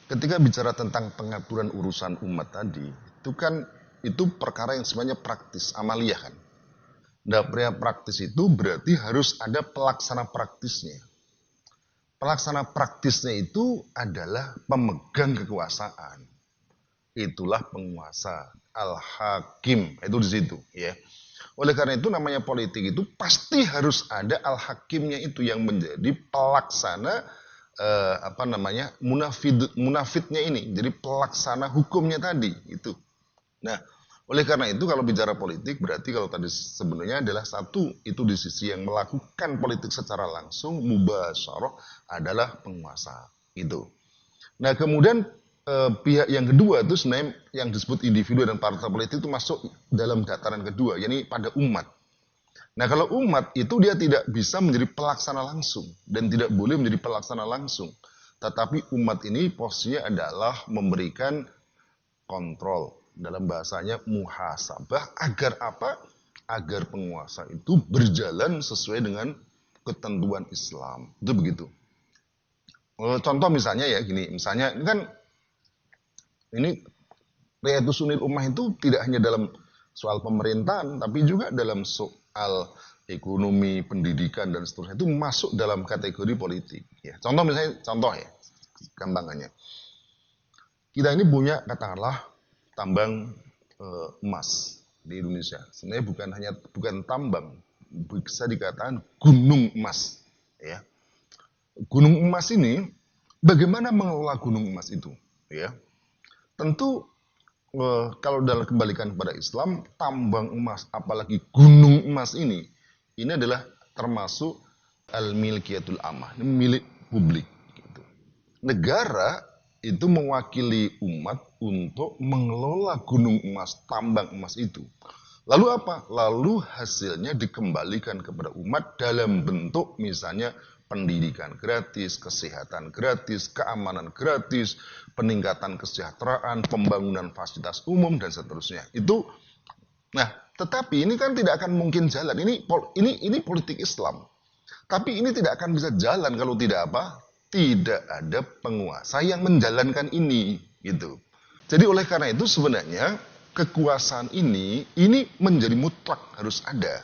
ketika bicara tentang pengaturan urusan umat tadi, itu kan itu perkara yang sebenarnya praktis, amaliyah kan. Nah, pria praktis itu berarti harus ada pelaksana praktisnya. Pelaksana praktisnya itu adalah pemegang kekuasaan. Itulah penguasa, al-hakim, itu di situ ya. Oleh karena itu namanya politik itu pasti harus ada al-hakimnya itu yang menjadi pelaksana munafidnya ini, jadi pelaksana hukumnya tadi itu. Nah, oleh karena itu kalau bicara politik berarti kalau tadi sebenarnya adalah satu itu di sisi yang melakukan politik secara langsung mubasyarah adalah penguasa itu. Nah, kemudian pihak yang kedua itu sebenarnya yang disebut individu dan partai politik itu masuk dalam dataran kedua, yakni pada umat. Nah, kalau umat itu dia tidak bisa menjadi pelaksana langsung dan tidak boleh menjadi pelaksana langsung. Tetapi umat ini posisinya adalah memberikan kontrol, dalam bahasanya muhasabah, agar apa? Agar penguasa itu berjalan sesuai dengan ketentuan Islam. Itu begitu. Contoh misalnya ya gini, misalnya ini kan ini Riyatus Sunil Ummah itu tidak hanya dalam soal pemerintahan, tapi juga dalam soal ekonomi, pendidikan dan seterusnya itu masuk dalam kategori politik. Ya. Contoh misalnya, contoh ya, gampangannya. Kita ini punya katakanlah tambang emas di Indonesia. Sebenarnya bukan tambang, bisa dikatakan gunung emas. Ya. Gunung emas ini, bagaimana mengelola gunung emas itu? Ya, tentu kalau dalam kembalikan kepada Islam, tambang emas, apalagi gunung emas ini adalah termasuk al-milkiyatul amah, ini milik publik. Gitu. Negara itu mewakili umat untuk mengelola gunung emas, tambang emas itu. Lalu apa? Lalu hasilnya dikembalikan kepada umat dalam bentuk misalnya pendidikan gratis, kesehatan gratis, keamanan gratis, peningkatan kesejahteraan, pembangunan fasilitas umum dan seterusnya. Itu nah, tetapi ini kan tidak akan mungkin jalan. Ini politik Islam. Tapi ini tidak akan bisa jalan kalau tidak apa? Tidak ada penguasa yang menjalankan ini, gitu. Jadi oleh karena itu sebenarnya kekuasaan ini menjadi mutlak harus ada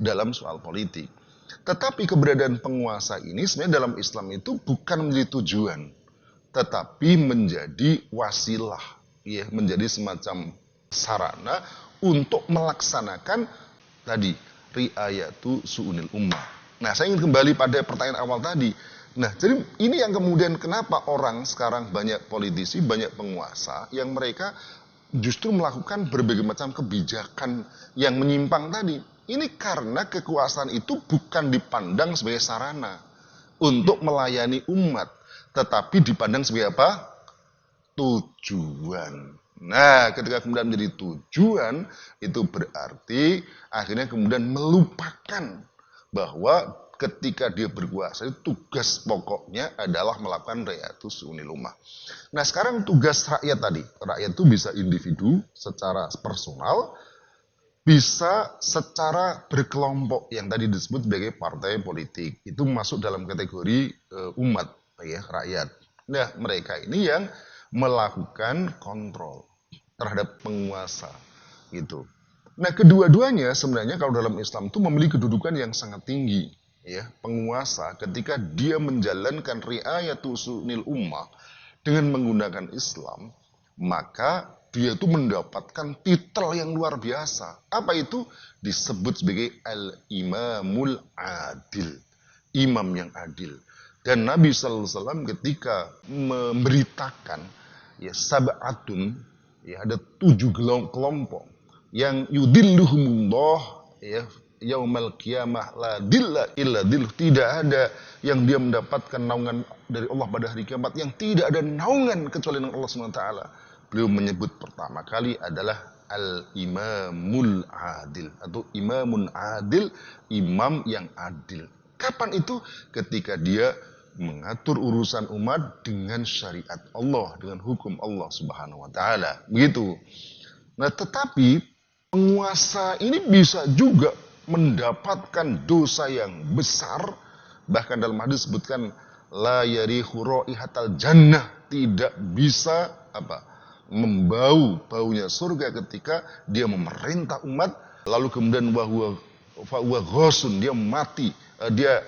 dalam soal politik. Tetapi keberadaan penguasa ini sebenarnya dalam Islam itu bukan menjadi tujuan, tetapi menjadi wasilah, ya, menjadi semacam sarana untuk melaksanakan tadi riayatu su'unil ummah. Nah, saya ingin kembali pada pertanyaan awal tadi. Nah, jadi ini yang kemudian kenapa orang sekarang banyak politisi, banyak penguasa yang mereka justru melakukan berbagai macam kebijakan yang menyimpang tadi. Ini karena kekuasaan itu bukan dipandang sebagai sarana untuk melayani umat, tetapi dipandang sebagai apa? Tujuan. Nah, ketika kemudian menjadi tujuan, itu berarti akhirnya kemudian melupakan bahwa ketika dia berkuasa, tugas pokoknya adalah melakukan ri'ayatus sunil ummah. Nah, sekarang tugas rakyat tadi, rakyat itu bisa individu secara personal, bisa secara berkelompok yang tadi disebut sebagai partai politik. Itu masuk dalam kategori umat, ya, rakyat. Nah, mereka ini yang melakukan kontrol terhadap penguasa gitu. Nah, kedua-duanya sebenarnya kalau dalam Islam itu memiliki kedudukan yang sangat tinggi, ya. Penguasa ketika dia menjalankan riayatu sunil ummah dengan menggunakan Islam, maka dia itu mendapatkan titel yang luar biasa. Apa itu? Disebut sebagai al-imamul adil, imam yang adil. Dan Nabi sallallahu alaihi wasallam ketika memberitakan ya sab'atun, ya ada 7 kelompok yang yudilluhumullah ya yaumal qiyamah la dilla illa dilluh, tidak ada yang dia mendapatkan naungan dari Allah pada hari kiamat yang tidak ada naungan kecuali dengan Allah Subhanahu wa taala. Beliau menyebut pertama kali adalah al-imamul adil atau imamun adil, imam yang adil. Kapan itu? Ketika dia mengatur urusan umat dengan syariat Allah, dengan hukum Allah Subhanahu wa taala. Begitu. Nah, tetapi penguasa ini bisa juga mendapatkan dosa yang besar. Bahkan dalam hadis disebutkan la yarihu raihatal jannah. tidak bisa membau baunya surga ketika dia memerintah umat, lalu kemudian wahwa ghosun, dia mati, dia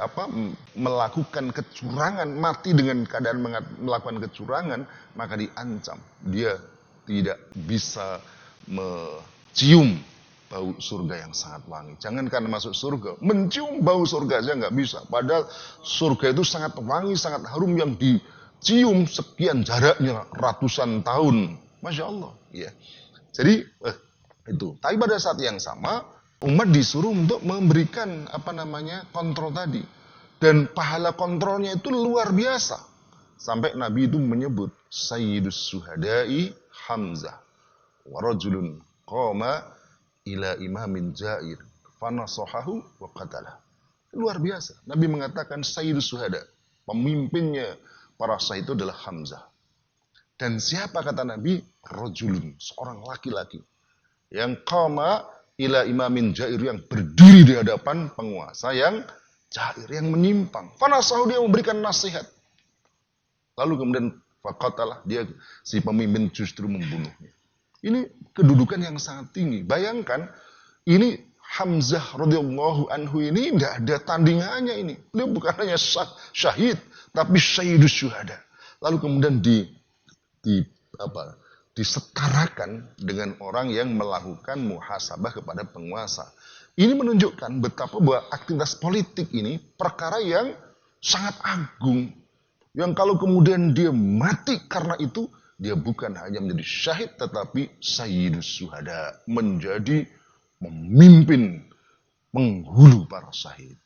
melakukan kecurangan, mati dengan keadaan melakukan kecurangan, maka diancam dia tidak bisa mencium bau surga yang sangat wangi. Jangankan masuk surga, mencium bau surga aja nggak bisa. Padahal surga itu sangat wangi, sangat harum, yang dicium sekian jaraknya ratusan tahun. Masya Allah, ya. Jadi itu. Tapi pada saat yang sama, umat disuruh untuk memberikan kontrol tadi, dan pahala kontrolnya itu luar biasa. Sampai Nabi itu menyebut Sayyidus Suhada'i Hamzah, wa rajulun qama ila imamin jair fanasahahu wa qatalah. Luar biasa. Nabi mengatakan Sayyidus Suhada, pemimpinnya para syahid itu adalah Hamzah. Dan siapa kata Nabi? Rajulun, seorang laki-laki yang qama ila imamin jair, yang berdiri di hadapan penguasa yang jair, yang menyimpang. Fanasahu, dia memberikan nasihat. Lalu kemudian faqatalah, dia si pemimpin justru membunuhnya. Ini kedudukan yang sangat tinggi. Bayangkan, ini Hamzah radhiyallahu anhu ini tidak ada tandingannya ini. Beliau bukan hanya syahid, tapi Sayyidus Syuhada. Lalu kemudian disetarakan dengan orang yang melakukan muhasabah kepada penguasa. Ini menunjukkan betapa bahwa aktivitas politik ini perkara yang sangat agung. Yang kalau kemudian dia mati karena itu, dia bukan hanya menjadi syahid, tetapi Sayyidus Syuhada, menjadi pemimpin penghulu para syahid.